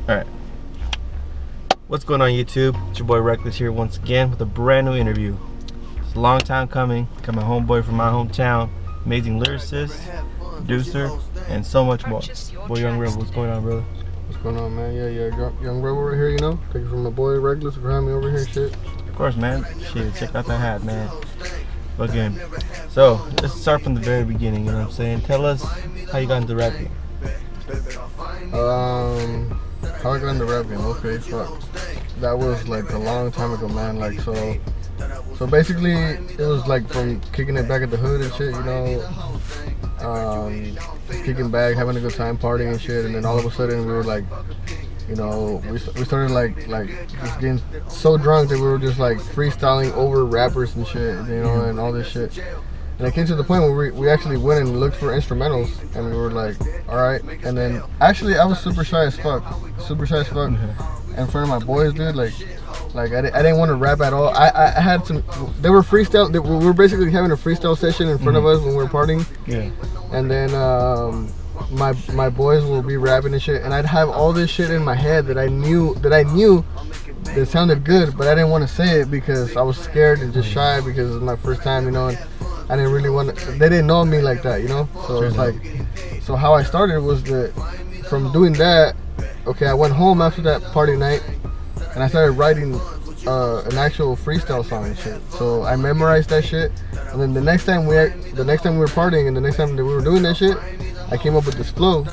Alright. What's going on, YouTube? It's your boy Reckless here once again with a brand new interview. It's a long time coming. Got my homeboy from my hometown, amazing lyricist, producer, and so much more. Boy Young Revol, what's going on, brother? What's going on, man? Yeah, Young Revol right here, you know? Thank you from my boy Reckless for having me over here and shit. Of course, man. Shit, check out that hat, man. Again. So, let's start from the very beginning, you know what I'm saying? Tell us how you got into rapping. How I got into rapping? Okay, fuck. That was like a long time ago, man. Like, so basically, it was like from kicking it back at the hood and shit, you know? Kicking back, having a good time, partying and shit, and then all of a sudden we were like, you know, we started like just getting so drunk that we were just like freestyling over rappers and shit, you know, and all this shit. And it came to the point where we actually went and looked for instrumentals, and we were like, all right. And then actually I was super shy as fuck in front of my boys, dude. Like I didn't want to rap at all. I had some. They were freestyle. We were basically having a freestyle session in front of us when we were partying. Yeah. And then my boys will be rapping and shit, and I'd have all this shit in my head that I knew that sounded good, but I didn't want to say it because I was scared and just shy because it was my first time, you know. And I didn't really want to. They didn't know me like that, you know. So it's like, so how I started was that from doing that. Okay, I went home after that party night, and I started writing an actual freestyle song and shit. So I memorized that shit, and then the next time we were partying, and the next time that we were doing that shit, I came up with this flow,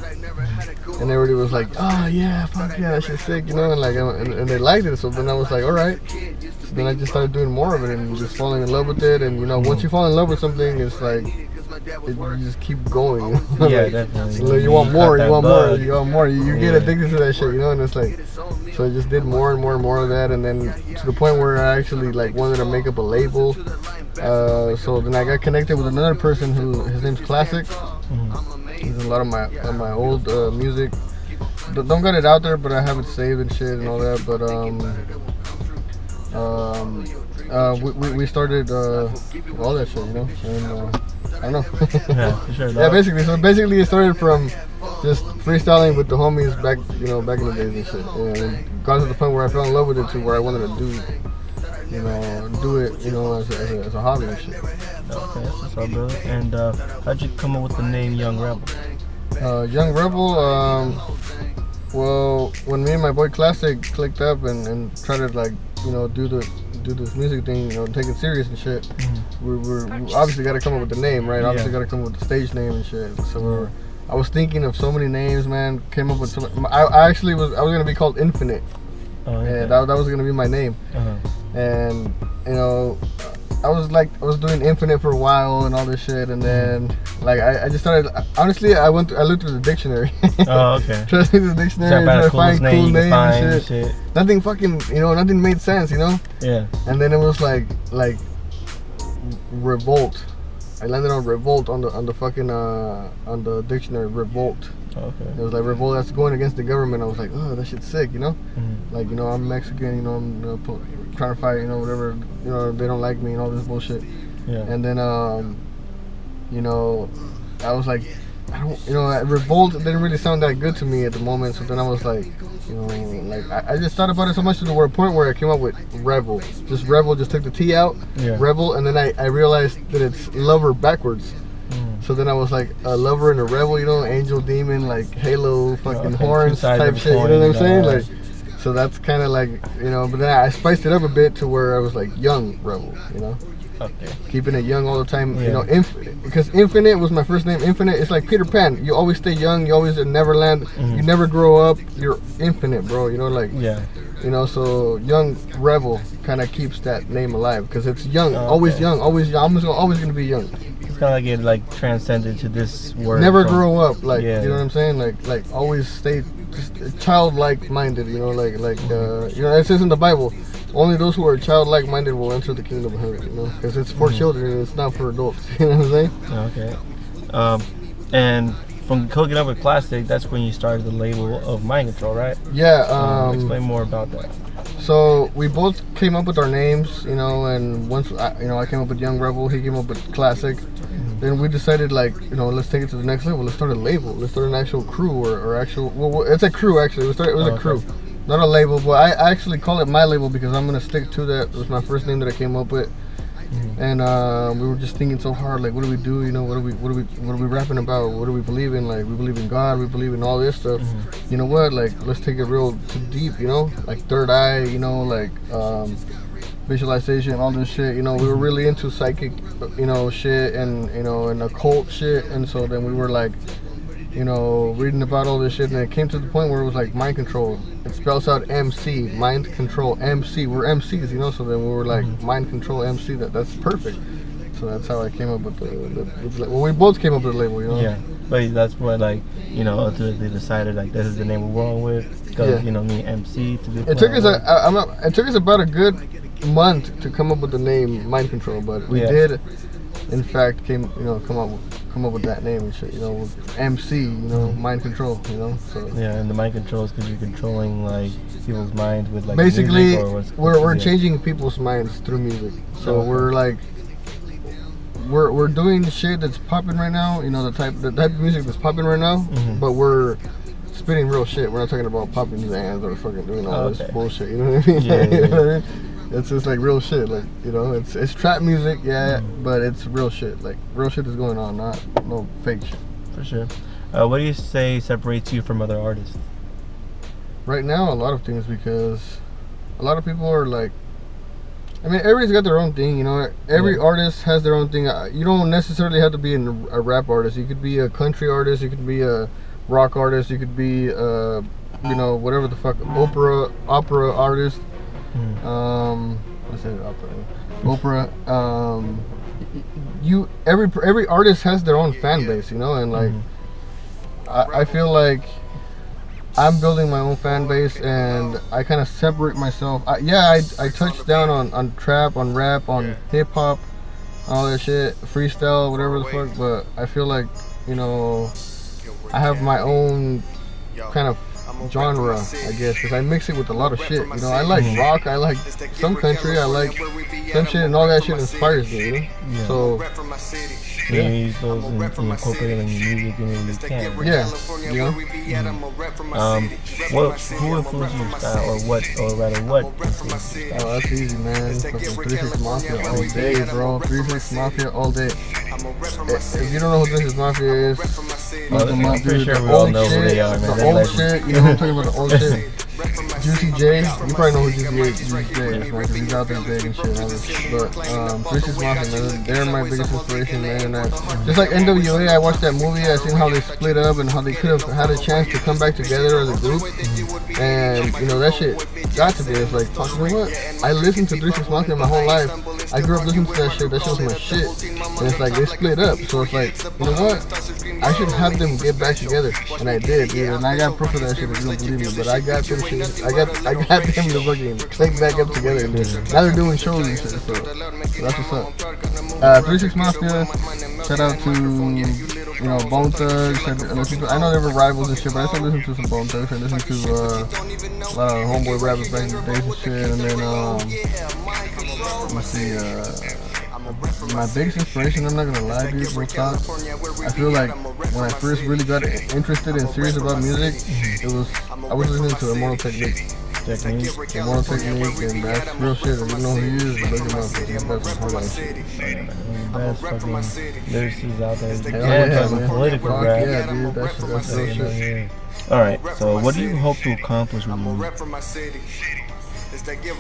and everybody was like, "Oh yeah, fuck yeah, that shit's sick," you know, and like, and they liked it. So then I was like, "All right." So then I just started doing more of it and just falling in love with it. And you know, once you fall in love with something, it's like you just keep going. You know? Yeah, like, definitely. you want more. You want more. You get Yeah. addicted to that shit, you know. And it's like, so I just did more and more and more of that, and then to the point where I actually like wanted to make up a label. So then I got connected with another person who his name's Classic. He's in a lot of my old music. Don't get it out there, but I have it saved and shit and all that. But we started all that shit, you know. And I don't know. Yeah, for sure. Yeah, basically it started from just freestyling with the homies back in the days and shit. And got to the point where I fell in love with it to where I wanted to do it, you know, as a hobby and shit. Okay, that's what's up, brother. And how'd you come up with the name Young Revol? Young Revol, well, when me and my boy Classic clicked up and tried to like, you know, do this music thing, you know, take it serious and shit, we obviously got to come up with the name, right? Obviously got to come up with the stage name and shit. So I was thinking of so many names, man. Came up with some. I was gonna be called Infinite. Oh, okay. And that was gonna be my name. And you know, I was doing Infinite for a while and all this shit, and then like I just started. Honestly, I looked through the dictionary. Oh, okay. Tried to look through the dictionary and try to find cool names and shit. Nothing fucking, you know, nothing made sense, you know. Yeah. And then it was like Revolt. I landed on Revolt on the dictionary. Revolt. Okay. It was like Revolt, that's going against the government. I was like, oh, that shit's sick, you know. Like, you know, I'm Mexican, you know, I'm trying to fight, you know, whatever, you know, they don't like me and all this bullshit. Yeah. And then, you know, I was like, Revolt didn't really sound that good to me at the moment. So then I was like, you know, like I just thought about it so much to the point where I came up with Revol. Just Revol, just took the T out, Revol, and then I realized that it's lover backwards. So then I was like a lover and a rebel, you know, angel, demon, like Halo, fucking horns type shit. You know what I'm saying? Like, so that's kind of like, you know. But then I spiced it up a bit to where I was like Young Revol, you know. Okay. Keeping it young all the time, you know. Because Infinite was my first name. Infinite, it's like Peter Pan. You always stay young. You always at Neverland. You never grow up. You're infinite, bro. You know, like. Yeah. You know, so Young Revol kind of keeps that name alive because it's young, always young, always young. I'm always gonna be young. It's kind of like it like transcended to this word. Never grow up, like you know what I'm saying, like always stay just childlike minded. You know, like you know, it says in the Bible, only those who are childlike minded will enter the kingdom of heaven. You know, because it's for children, it's not for adults. You know what I'm saying? Okay. And from hooking up with Classic, that's when you started the label of Mind Control, right? Yeah. Explain more about that. So we both came up with our names, you know, and once I came up with Young Revol, he came up with Classic. then we decided, like, you know, let's take it to the next level. Let's start a label. Let's start an actual crew or actual. Well, it's a crew actually. It was a crew, not a label. But I actually call it my label because I'm gonna stick to that. It was my first name that I came up with. And we were just thinking so hard, like, what do we do? You know, what are we rapping about? What do we believe in? Like, we believe in God, we believe in all this stuff. You know what? Like, let's take it real too deep. You know, like third eye. You know, like visualization, all this shit. You know, we were really into psychic, you know, shit and you know, and occult shit. And so then we were like, you know, reading about all this shit, and it came to the point where it was like mind control. It spells out MC, mind control, MC. We're MCs, you know. So then we were like mind control MC. That's perfect. So that's how I came up with the well, we both came up with the label, you know. Yeah, but that's what, like, you know, ultimately decided, like, this is the name we're going with because you know, me MC to be. It took us it took us about a good month to come up with the name Mind Control, but we did, in fact, come up with that name and shit. You know, MC, you know, Mind Control. You know, so yeah, and the mind control is because you're controlling like people's minds with like basically music, or we're changing people's minds through music. So we're like. We're doing shit that's popping right now, you know, the type of music that's popping right now, but we're spitting real shit. We're not talking about popping Zans or fucking doing all this bullshit, you know what I mean? Yeah, you know what I mean? It's just like real shit, like, you know, it's trap music, but it's real shit. Like, real shit is going on, not no fake shit. For sure. What do you say separates you from other artists? Right now, a lot of things, because a lot of people are like, I mean, everybody's got their own thing, you know. Every artist has their own thing. You don't necessarily have to be a rap artist. You could be a country artist. You could be a rock artist. You could be, you know, whatever the fuck, opera artist. What's that? Opera. Every artist has their own fan base, you know, and like, I feel like I'm building my own fan base, and I kind of separate myself. I touch down on trap, on rap, on hip hop, all that shit, freestyle, whatever the fuck. But I feel like, you know, I have my own kind of genre, I guess, because I mix it with a lot of shit. You know, I like rock, I like some country, I like some shit, and all that shit inspires me. You know, so. You use those and incorporate them in your music and you can. Yeah, you know. Who influenced your style, or what influenced your style? Oh, that's easy, man. Fucking 36 Mafia all day, bro. 36 Mafia all day. If you don't know who 36 Mafia is, look them up, dude. Sure we all know who they are, man. The old shit, you know what I'm talking about, the old shit. Juicy J, you probably know who Juicy J is, man, because he's out there big and shit and all this. But 36 Mafia, man, they're my biggest inspiration, man. Just like NWA, I watched that movie, I seen how they split up and how they could have had a chance to come back together as a group. And, you know, that shit got to me. It's like, fuck, you know what? I listened to 36 Mafia my whole life. I grew up listening to that shit was my shit. And it's like, they split up. So it's like, you know what? I should have them get back together. And I did, dude. And I got proof of that shit if you don't believe me. But I got them shit. I got them to fucking click back up together. And now they're doing shows and shit. So that's what's up. 36 Mafia, shout out to, you know, Bone Thugs. I know they were rivals and shit, but I still listen to some Bone Thugs. I listen to a lot of homeboy rappers back in the days and shit. And then, let's see, my biggest inspiration, I'm not gonna lie, dude, real talk, I feel like when I first really got interested and serious about music, I was listening to Immortal Technique. Immortal Technique, and that's real shit. If you know who he is, look him up. He's the best one. Best fucking lyricists out there. Yeah, political rap. Yeah, dude, that's real shit. Alright, so what do you hope to accomplish with music?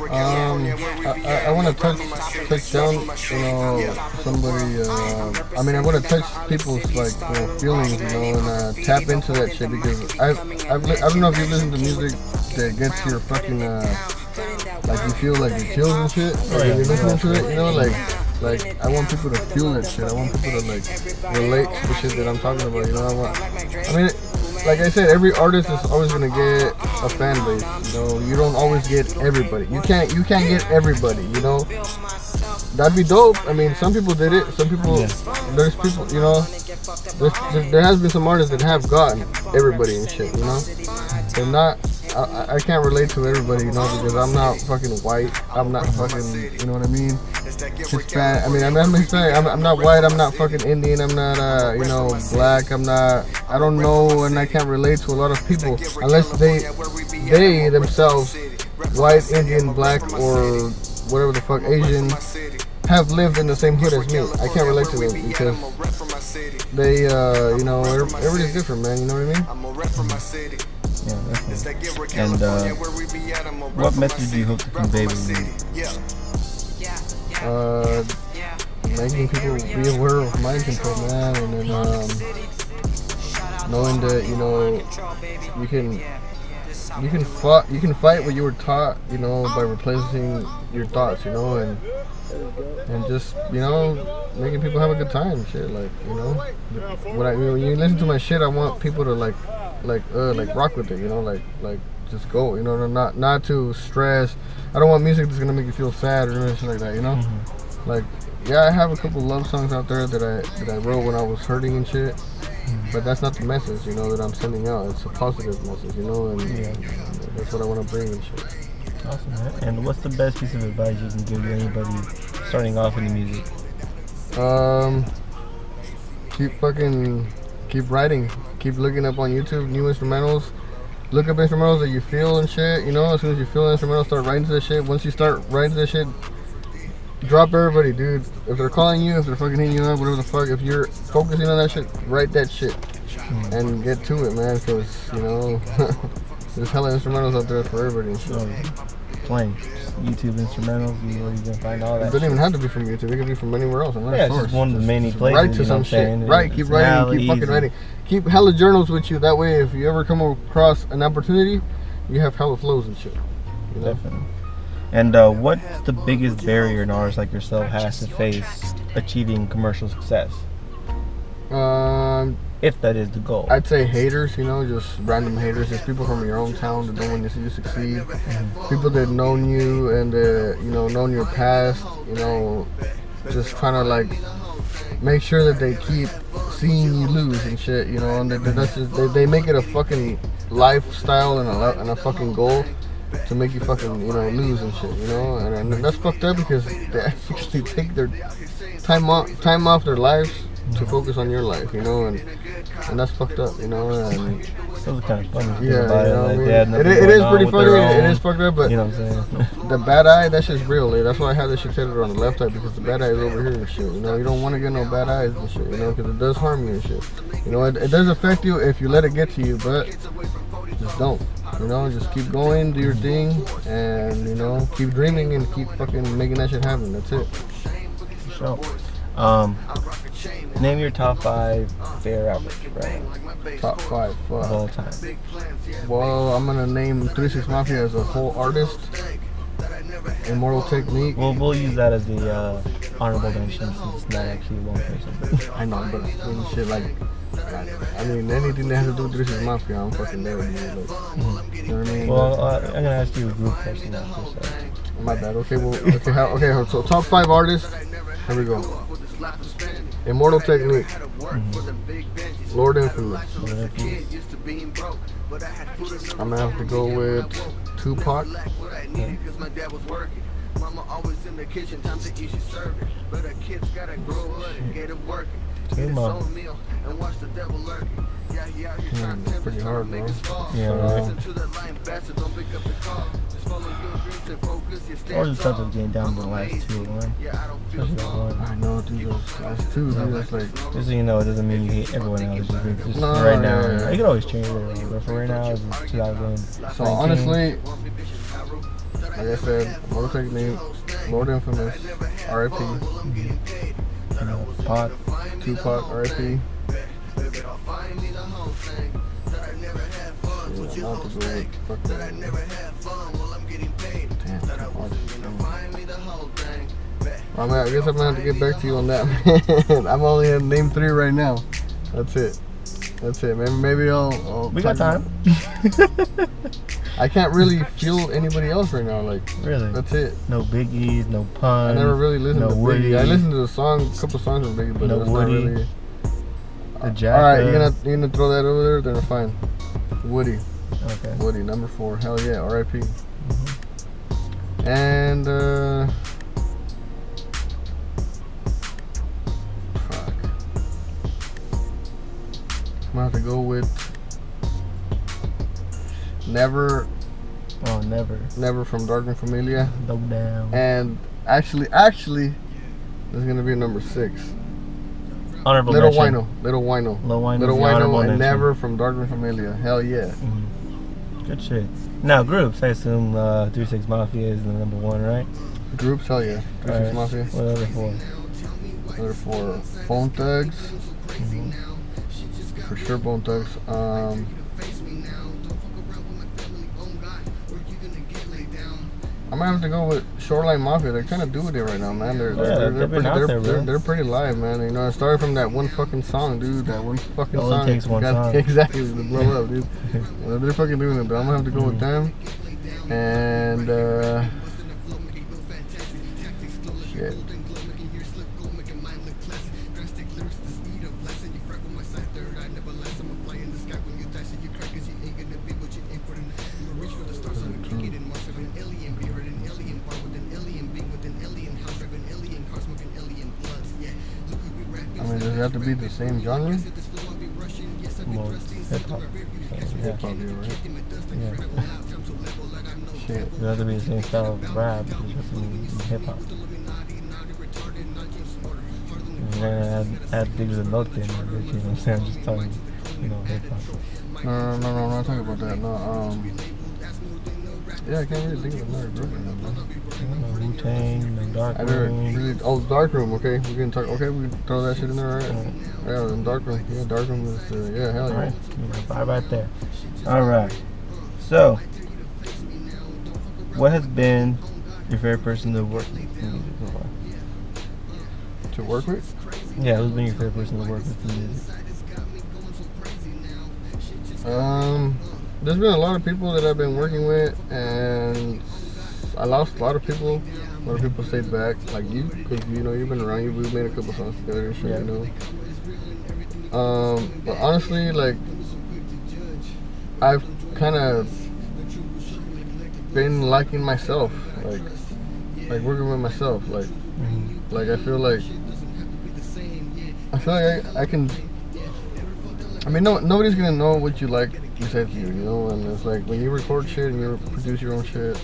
I want to touch down, you know, somebody. I mean, I want to touch people's like feelings, you know, and tap into that shit, because I don't know if you listen to music that gets your fucking like you feel like your chills and shit. Like if you're listening to it, you know, like I want people to feel that shit. I want people to like relate to the shit that I'm talking about. You know, I mean, like I said, every artist is always gonna get a fan base. You know, you don't always get everybody. You can't get everybody. You know, that'd be dope. I mean, some people did it. Some people, there's people. You know, there has been some artists that have gotten everybody and shit. You know, they're not I can't relate to everybody, you know, because I'm not fucking white. I'm not fucking, you know what I mean? Hispanic. I mean, I'm not Hispanic. I'm not white. I'm not fucking Indian. I'm not, you know, black. I'm not. I don't know, and I can't relate to a lot of people unless they themselves, white, Indian, black, or whatever the fuck, Asian, have lived in the same hood as me. I can't relate to them because they, you know, everybody's different, man. You know what I mean? Yeah, definitely. And what message do you hope to convey with music? Making people be aware of mind control, man, and then knowing that, you know, you can fight what you were taught, you know, by replacing your thoughts, you know, and just, you know, making people have a good time, shit, like, you know, when you listen to my shit, I want people to like rock with it, you know, like just go, you know, not to stress. I don't want music that's gonna make you feel sad or anything like that, you know. Mm-hmm. Like, yeah, I have a couple love songs out there that I wrote when I was hurting and shit, but that's not the message, you know, that I'm sending out. It's a positive message, you know, and that's what I want to bring and shit. Awesome, man. And what's the best piece of advice you can give to anybody starting off in the music? Keep writing. Keep looking up on YouTube new instrumentals. Look up instrumentals that you feel and shit. You know, as soon as you feel an instrumental, start writing to that shit. Once you start writing to that shit, drop everybody, dude. If they're calling you, if they're fucking hitting you up, whatever the fuck, if you're focusing on that shit, write that shit and get to it, man. Because, you know, there's hella instrumentals out there for everybody and shit. Playing YouTube instrumentals, you can find all that. It doesn't even have to be from YouTube. It could be from anywhere else. Yeah, it's just one of the many places. Write to some shit. Right, keep writing, keep fucking writing. Keep hella journals with you. That way, if you ever come across an opportunity, you have hella flows and shit. You know? Definitely. And what's the biggest barrier an artist like yourself has to face achieving commercial success? If that is the goal. I'd say haters, you know, just random haters. Just people from your own town that don't want to see you succeed. People that known you and, you know, known your past, you know, just trying to, like, make sure that they keep seeing you lose and shit, you know, and they make it a fucking lifestyle and a fucking goal to make you fucking, you know, lose and shit, you know, and that's fucked up because they actually take their time off their lives to focus on your life, you know, and that's fucked up, you know, and those are kind of funny. Yeah, about you know, it. Like, it is pretty funny. It is fucked up, but you know what I'm saying? the bad eye, that shit's real. Like, that's why I have this shit tattooed on the left eye, because the bad eye is over here and shit. You know, you don't want to get no bad eyes and shit. You know, because it does harm you and shit. You know, it does affect you if you let it get to you, but just don't. You know, just keep going, do your thing, and you know, keep dreaming and keep fucking making that shit happen. That's it. So, name your top 5 favorite rappers right now. Top 5 of all time. Well, I'm gonna name 3 6 Mafia as a whole artist. Immortal Technique. Well, we'll use that as the honorable mention since it's not actually one person. I know, but I mean, shit, like, I mean, anything that has to do with 3 6 Mafia, I'm fucking there. Like, you know what I mean? Well, I'm gonna ask you a group question after. So. My bad. Okay, well, okay. So top 5 artists. Here we go. Immortal Technique. Lord Infamous. I'm gonna have to go with Tupac. Mama always in the kitchen, time to eat, she serve it. But her kids gotta grow up and get it working. Eat his own meal and watch the devil lurking. Yeah, it's pretty hard, bro. Yeah, or just have to get down to the last 2 or 1. I know, dude, those last 2, dude, that's like... Just so you know, it doesn't mean you hate everyone else. Just no, right now, yeah. you can always change it, but for right now, it's 2000. So honestly, like I said, Immortal Technique, Lord Infamous, R.I.P. Pac, Tupac, R.I.P. I guess I'm gonna have to get back to you on that, man. I'm only at name 3 right now. That's it. Maybe I'll we got time. I can't really feel anybody else right now. Like, really? That's it. No Biggies, no Pun. I never really listened to Woody. Biggie. I listened to a couple songs from Biggie, but no it's Woody. Not really. The Jack. All right, you're gonna throw that over there. Then fine. Woody. Okay. Woody, number 4. Hell yeah, R.I.P. Mm-hmm. And fuck, I'm gonna have to go with Never. Oh, Never From Dark Familia. Low Down. And actually, this is gonna be number 6. Honorable Little mention. Wino, Little Wino and mention. Never from Dark Familia. Hell yeah. Mm-hmm. Good shit. Now groups, I assume 3 6 Mafia is the number 1, right? Groups, hell yeah. 3 6 Mafia. What other 4? Other 4, Bone Thugs. Mm-hmm. For sure, Bone Thugs. I'm gonna have to go with Shoreline Mafia. They're kind of doing it right now, man. They're pretty live, man. You know, it started from that one fucking song, dude. That one fucking song. It takes one song. Exactly, to blow up, dude. Well, they're fucking doing it, but I'm gonna have to go with them. And shit. I mean, does it have to be the same genre? Well, hip-hop. Hip-hop, right? Yeah. Shit. It doesn't have to be the same style of rap. It just has to be hip-hop. And then add things with milk in it, you know what I'm saying? I'm just talking, hip-hop. No, I'm not talking about that. No, yeah, I can't really think of another group right now, man. Wu-Tang, no Dark Room. Dark Room. Okay, we can talk. Okay, we can throw that shit in there, right? Yeah, Dark Room. Yeah, Dark Room is. Yeah, hell yeah. All right, 5 right there. All right. So, what has been your favorite person to work with? To work with? Yeah, who's been your favorite person to work with in music? There's been a lot of people that I've been working with, and I lost a lot of people. A lot of people stayed back, like you, because you've been around. We've made a couple songs together and shit, Yeah. But honestly, like, I've kind of been liking myself, like working with myself, like I feel like I can. I mean, nobody's gonna know what you like besides you, and it's like when you record shit and you produce your own shit,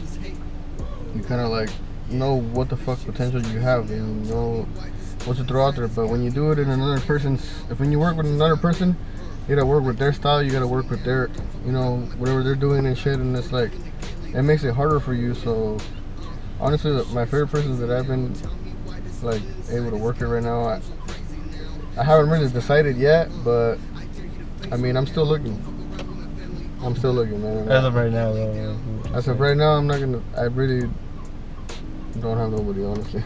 you kind of like know what the fuck potential you have and you know what to throw out there. But when you do it in another person's, when you work with another person, you gotta work with their style, you gotta work with their, whatever they're doing and shit, and it's like, it makes it harder for you. So honestly, my favorite persons that I've been like able to work with right now, I haven't really decided yet, but I mean, I'm still looking, man. As of right now, though. As of right now, I really don't have nobody, honestly.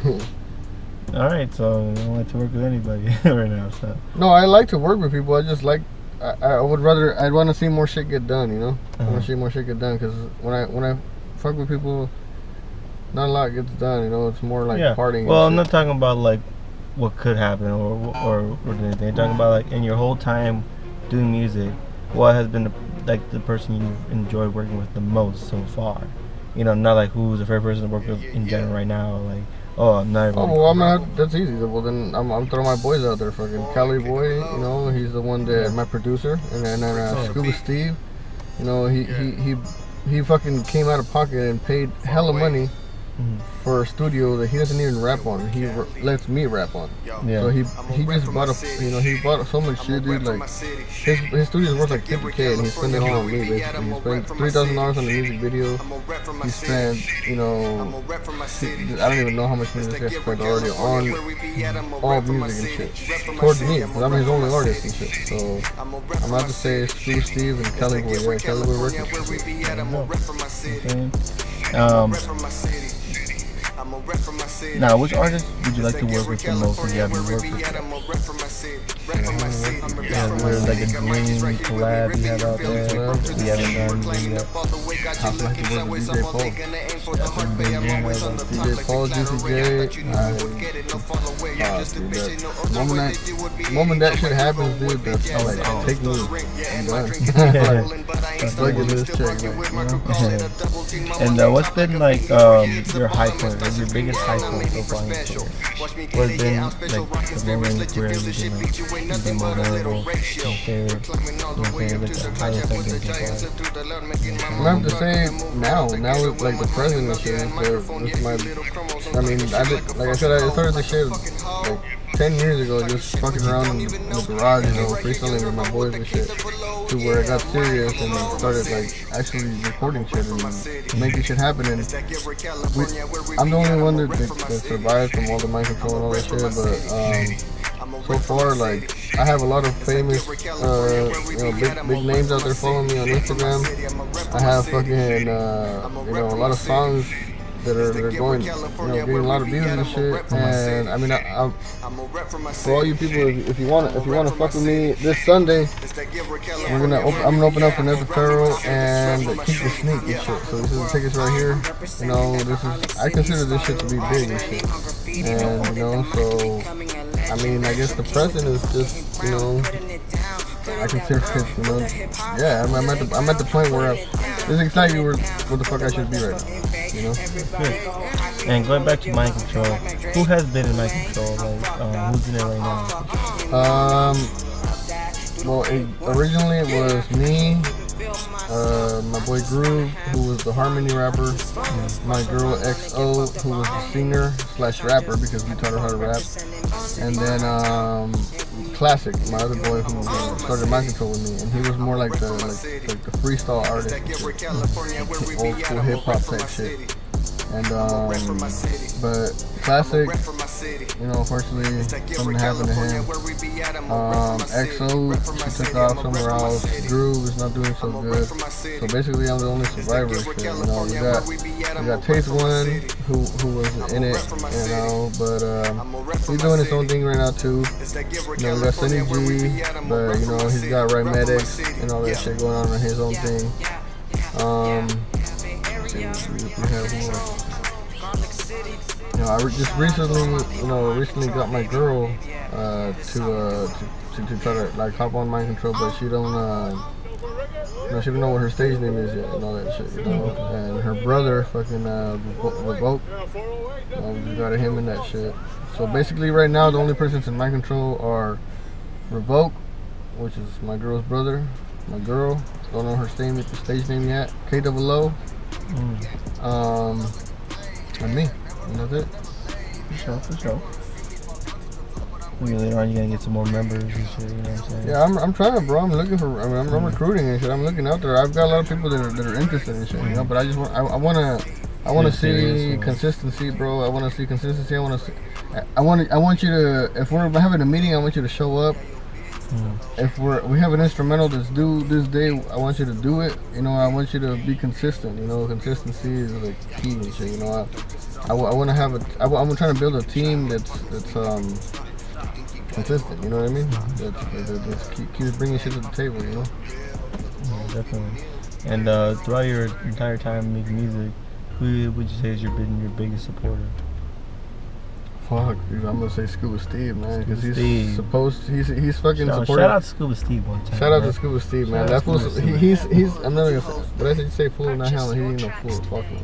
All right, so you don't like to work with anybody right now, so. No, I like to work with people. I just like, I'd want to see more shit get done, I want to see more shit get done, because when I fuck with people, not a lot gets done, it's more like partying. Well, I'm not talking about like what could happen or anything. I'm talking about like in your whole time doing music, what has been the person you've enjoyed working with the most so far? Not like who's the favorite person to work with in general right now. Like, I'm not even. Oh well, that's easy. Well, then I'm throwing my boys out there. Fucking Cali Boy, he's the one that my producer, and then Scuba Steve, he fucking came out of pocket and paid hella money for a studio that he doesn't even rap on. He lets me rap on. Yeah. So he just bought he bought so much shit, dude. Like his studio's worth like $50,000, and he spent it all on me. Basically, he spent $3,000 on the music video. He spent, I don't even know how much money this guy spent already on all music and shit towards me, because I'm his only artist and shit. So I'm gonna have to say Stu Steve and Kelly Boy. Yeah, Kelly Boy Records. Now, which artist would you like to work with the most if you haven't worked with? Yeah, there's like a dream collab you have out there. You haven't done yet. I'd like to work with DJ Paul. That's a big dream. DJ Paul, Juicy J. The moment that shit happens, dude, that's like, take me. I'm done. Like this check, And what's been like your high point, like your biggest high point so far in your career? What's been like the moment where you've been more vulnerable, like the highest I've been so far? I'm gonna have to say now with like the present and shit, it's my, I mean, like I said, I started this shit like 10 years ago, just fucking around in the garage, freestyling with my boys and shit, to where it got serious and I started like actually recording shit and making shit happen. And I'm the only one that survived from all the mind control and all that shit, but so far, like, I have a lot of famous, big names out there following me on Instagram. I have fucking, a lot of songs that are going, getting a lot of views and shit. And I mean, for all you people, if you wanna fuck with me this Sunday, I'm gonna open up for Nether Pharaoh and Keep the Sneak and shit. So this is the tickets right here. I consider this shit to be big and shit. And so I mean, I guess the present is just, I consider it, yeah, I'm at the point where this is exactly where the fuck I should be right now, Good. And going back to mind control, who has been in mind control? Like, who's in it right now? Well, originally it was me, my boy Groove, who was the harmony rapper, my girl XO, who was the singer / rapper because we taught her how to rap, and then Classic, my other boy, who started mind control with me, and he was more like the freestyle artist, old school hip hop type shit. And but Classic, unfortunately something happened to him. XO, she took off somewhere else. Groove is not doing so good. So basically, I'm the only survivor. We got Taste One, who was in it, but he's doing his own thing right now too. We got Sunny G, but he's got Rymedics and all that shit going on his own thing. I just recently got my girl to try to like hop on mind control, but she don't know what her stage name is yet and all that shit, And her brother, fucking Revolt, we got him in that shit. So basically, right now the only persons in mind control are Revoke, which is my girl's brother, my girl, don't know her stage name yet, KOO, and me. And that's it. For sure. Maybe later on you're gonna get some more members and shit, you know what I'm saying? Yeah, I'm trying to, bro. I'm looking for, I'm recruiting and shit. I'm looking out there. I've got a lot of people that are interested in shit, but I just want, I want to see consistency, bro. I want to see consistency. I want you to, if we're having a meeting, I want you to show up. If we have an instrumental that's due this day, I want you to do it. I want you to be consistent. Consistency is like key and shit. I want to have I'm trying to build a team that's consistent. You know what I mean? That keeps bringing shit to the table. Yeah, definitely. And throughout your entire time making music, who would you say has been your biggest supporter? Fuck, dude, I'm gonna say Scuba Steve, man, because he's fucking supportive. Shout out to Scuba Steve one time. Shout out to Scuba Steve, man. That fool, he's. I'm not gonna say. But I say fool, not hell. He ain't no fool. Fuck him.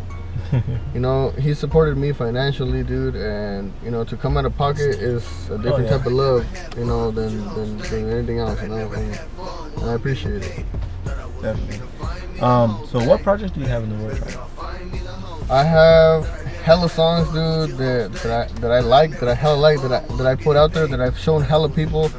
He supported me financially, dude, and to come out of pocket is a different type of love, than anything else, and I appreciate it. Definitely. So what project do you have in the works right now? I have hella songs, dude, that I like, that I hella like, that I put out there, that I've shown hella people.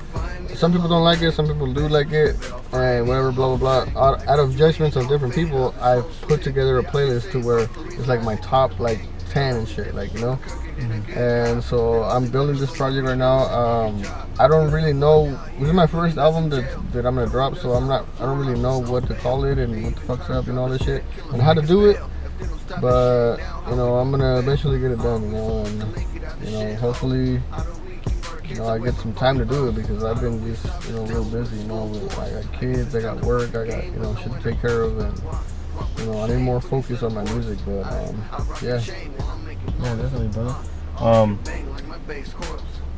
Some people don't like it, some people do like it, and whatever, blah blah blah. Out of judgments of different people, I've put together a playlist to where it's like my top 10 and shit, And so I'm building this project right now. I don't really know. This is my first album that I'm gonna drop, so I don't really know what to call it and what the fuck's up and all this shit and how to do it. But I'm gonna eventually get it done. And hopefully, I get some time to do it because I've been just real busy. I got kids, I got work, I got shit to take care of, and I need more focus on my music. But yeah. Yeah, definitely, brother.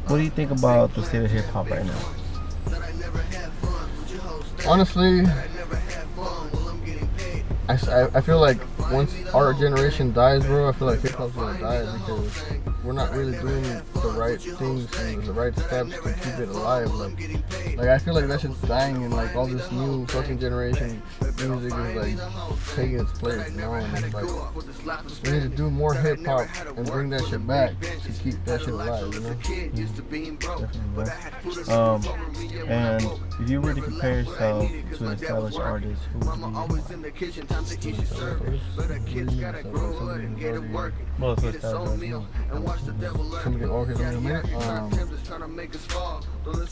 What do you think about the state of hip hop right now? Honestly, I feel like once our generation dies, bro, I feel like hip hop's gonna die because we're not really doing the right things and the right steps to keep it alive. Like I feel like that shit's dying, and like all this new fucking generation music is like taking its place, And it's like we need to do more hip hop and bring that shit back to keep that shit alive, Definitely, bro. And if you were to compare yourself to an established artist, who would you well, it's established. Somebody orchestrated a minute.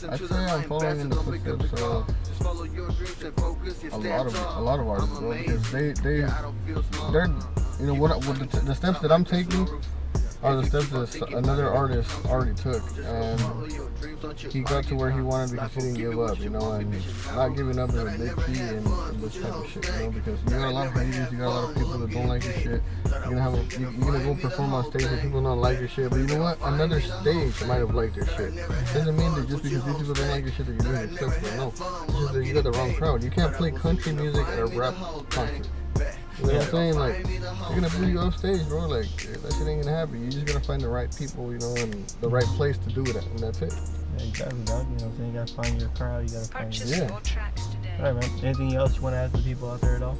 I'd say I'm following in the footsteps of a lot of artists, bro, because they're the steps that I'm taking are the steps that another artist already took, and he got to where he wanted because he didn't give up, and not giving up is a big key in this type of shit, because you got a lot of haters, you got a lot of people that don't like your shit. You're gonna go perform on stage and people don't like your shit, but you know what? Another stage might have liked your shit. Doesn't mean that just because these people don't like your shit that you're doing it successful. No, it's just that you got the wrong crowd. You can't play country music at a rap concert. You know what I'm saying? Like, they're gonna boo you off stage, bro. Like, that shit ain't gonna happen. You just gotta find the right people, and the right place to do it at, and that's it. Yeah, exactly, dog. You know what I'm saying? You gotta find your crowd. You gotta find your... Yeah. Alright, man. Anything else you wanna ask the people out there at all?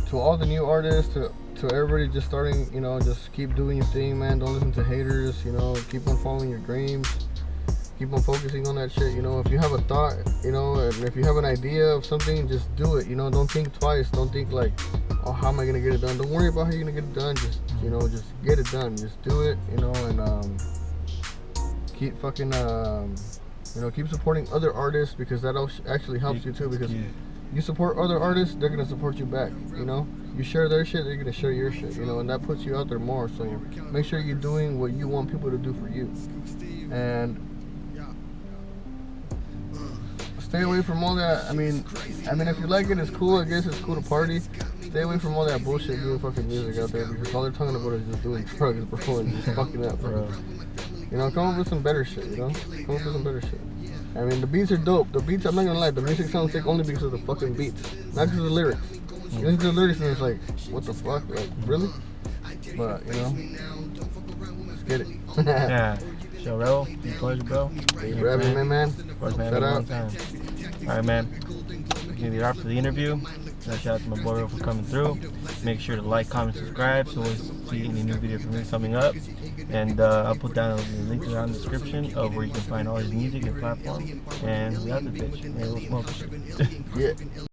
To all the new artists, to everybody just starting, just keep doing your thing, man. Don't listen to haters. Keep on following your dreams. Keep on focusing on that shit. If you have a thought, and if you have an idea of something, just do it. Don't think twice. Don't think like, oh, how am I gonna get it done? Don't worry about how you're gonna get it done. Just just get it done. Just do it. And keep fucking keep supporting other artists, because that actually helps you too. Because you support other artists, they're gonna support you back. You share their shit, they're gonna share your shit. And that puts you out there more. So make sure you're doing what you want people to do for you. And stay away from all that. I mean, if you like it, it's cool. I guess it's cool to party. Stay away from all that bullshit doing fucking music out there, because all they're talking about is just doing drugs and performing, just fucking up, bro. Come up with some better shit. Come up with some better shit. The beats are dope. The beats, I'm not gonna lie, the music sounds sick only because of the fucking beats, not because of the lyrics. You listen to the lyrics and it's like, what the fuck? Like, really? But let's get it. Yeah. Young Revol, pleasure, bro. Thanks for having me, man. Shout out. Alright, man. Give it up for the interview. Shout out to my boy for coming through. Make sure to like, comment, subscribe so you see any new video from me coming up. And I'll put down a link down in the description of where you can find all his music and platforms. And we got the bitch. Man, we'll smoke. Yeah.